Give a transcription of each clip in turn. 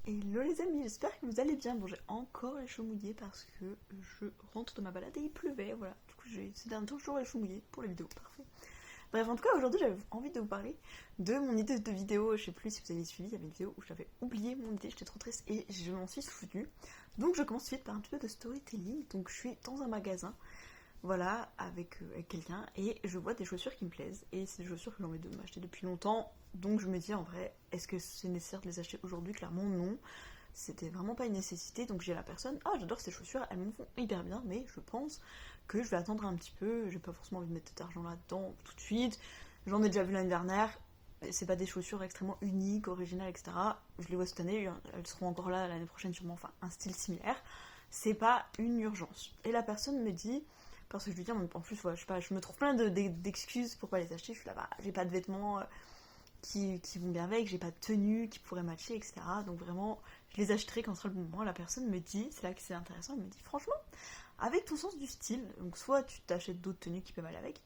Hello les amis, j'espère que vous allez bien. Bon, j'ai encore les cheveux mouillés parce que je rentre de ma balade et il pleuvait, voilà. Du coup, j'ai ces derniers temps toujours les cheveux mouillés pour les vidéos, parfait. Bref, en tout cas, aujourd'hui, j'avais envie de vous parler de mon idée de vidéo. Je sais plus si vous avez suivi, il y avait une vidéo où j'avais oublié mon idée, j'étais trop triste et je m'en suis souvenue. Donc, je commence vite par un petit peu de storytelling. Donc, je suis dans un magasin, voilà, avec quelqu'un et je vois des chaussures qui me plaisent. Et c'est des chaussures que j'ai envie de m'acheter depuis longtemps. Donc, je me dis en vrai, est-ce que c'est nécessaire de les acheter aujourd'hui? Clairement, non. C'était vraiment pas une nécessité, donc j'ai la personne, ah j'adore ces chaussures, elles me vont hyper bien, mais je pense que je vais attendre un petit peu, j'ai pas forcément envie de mettre cet argent là-dedans tout de suite, j'en ai déjà vu l'année dernière, c'est pas des chaussures extrêmement uniques, originales, etc. Je les vois cette année, elles seront encore là l'année prochaine sûrement, enfin un style similaire, c'est pas une urgence. Et la personne me dit, parce que je lui dis, en plus, voilà, je sais pas, je me trouve plein d'excuses pour pas les acheter, je suis là, bah, j'ai pas de vêtements qui vont bien avec, j'ai pas de tenue qui pourrait matcher, etc. Donc vraiment, je les achèterai quand sera le bon moment. La personne me dit, c'est là que c'est intéressant, elle me dit franchement, avec ton sens du style, donc soit tu t'achètes d'autres tenues qui peuvent aller avec,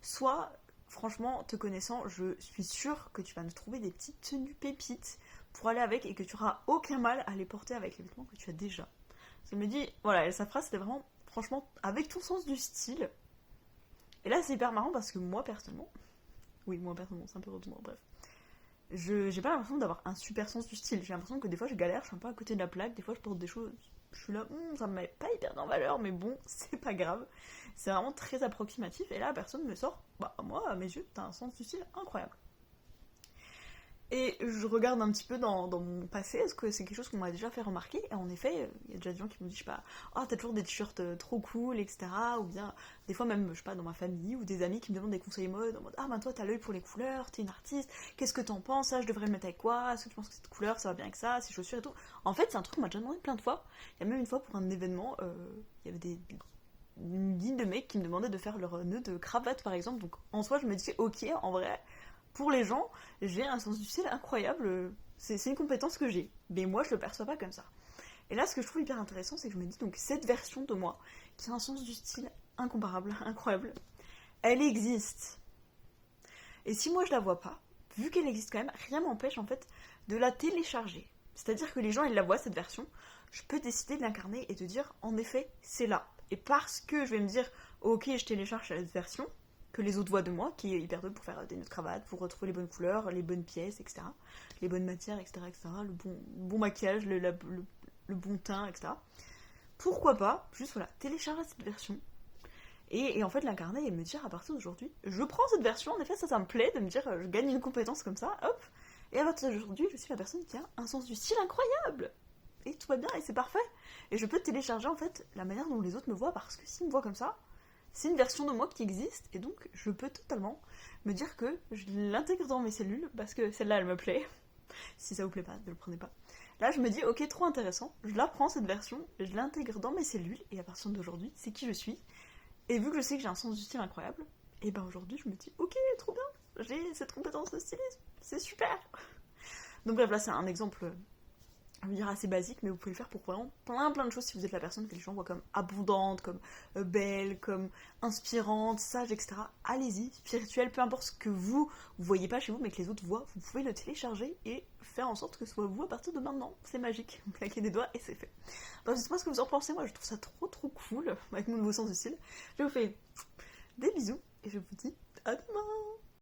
soit franchement, te connaissant, je suis sûre que tu vas nous trouver des petites tenues pépites pour aller avec et que tu auras aucun mal à les porter avec les vêtements que tu as déjà. Elle me dit, voilà, et sa phrase c'était vraiment, franchement, avec ton sens du style. Et là c'est hyper marrant parce que moi personnellement, oui, moi personnellement, c'est un peu redondant, bref. J'ai pas l'impression d'avoir un super sens du style. J'ai l'impression que des fois je galère, je suis un peu à côté de la plaque, des fois je porte des choses, je suis là, ça me met pas hyper en valeur, mais bon, c'est pas grave. C'est vraiment très approximatif, et là la personne me sort, bah moi, à mes yeux, t'as un sens du style incroyable. Et je regarde un petit peu dans mon passé, est-ce que c'est quelque chose qu'on m'a déjà fait remarquer? Et en effet, il y a déjà des gens qui me disent, je sais pas, oh t'as toujours des t-shirts trop cool, etc. Ou bien, des fois même, je sais pas, dans ma famille, ou des amis qui me demandent des conseils mode, en mode, ah ben toi t'as l'œil pour les couleurs, t'es une artiste, qu'est-ce que t'en penses, ça je devrais le mettre avec quoi, est-ce que tu penses que cette couleur ça va bien avec ça, ces chaussures et tout. En fait, c'est un truc qu'on m'a déjà demandé plein de fois. Il y a même une fois pour un événement, il y avait une ligne de mecs qui me demandaient de faire leur nœud de cravate par exemple. Donc en soi, je me dis, ok, en vrai, pour les gens, j'ai un sens du style incroyable. C'est une compétence que j'ai. Mais moi, je le perçois pas comme ça. Et là, ce que je trouve hyper intéressant, c'est que je me dis, donc, cette version de moi, qui a un sens du style incomparable, incroyable, elle existe. Et si moi, je la vois pas, vu qu'elle existe quand même, rien m'empêche, en fait, de la télécharger. C'est-à-dire que les gens, ils la voient, cette version, je peux décider de l'incarner et de dire, en effet, c'est là. Et parce que je vais me dire, ok, je télécharge cette version, que les autres voient de moi, qui est hyper doué pour faire des nœuds de cravate, pour retrouver les bonnes couleurs, les bonnes pièces, etc. Les bonnes matières, etc. etc. Le bon maquillage, le bon teint, etc. Pourquoi pas, juste voilà, télécharger cette version et en fait l'incarner et me dire à partir d'aujourd'hui, je prends cette version, en effet ça me plaît de me dire je gagne une compétence comme ça, hop, et à partir d'aujourd'hui je suis la personne qui a un sens du style incroyable. Et tout va bien et c'est parfait. Et je peux télécharger en fait la manière dont les autres me voient parce que s'ils me voient comme ça, c'est une version de moi qui existe et donc je peux totalement me dire que je l'intègre dans mes cellules parce que celle-là elle me plaît. Si ça vous plaît pas, ne le prenez pas. Là je me dis ok, trop intéressant, je la prends cette version, je l'intègre dans mes cellules et à partir d'aujourd'hui c'est qui je suis. Et vu que je sais que j'ai un sens du style incroyable, et ben aujourd'hui je me dis ok, trop bien, j'ai cette compétence de stylisme, c'est super. Donc bref, là c'est un exemple, je veux dire assez basique, mais vous pouvez le faire pour vraiment plein de choses si vous êtes la personne que les gens voient comme abondante, comme belle, comme inspirante, sage, etc. Allez-y, spirituelle, peu importe ce que vous voyez pas chez vous, mais que les autres voient, vous pouvez le télécharger et faire en sorte que ce soit vous à partir de maintenant. C'est magique, vous claquez des doigts et c'est fait. Donc je sais pas ce que vous en pensez, moi je trouve ça trop cool avec mon nouveau sens de style. Je vous fais des bisous et je vous dis à demain.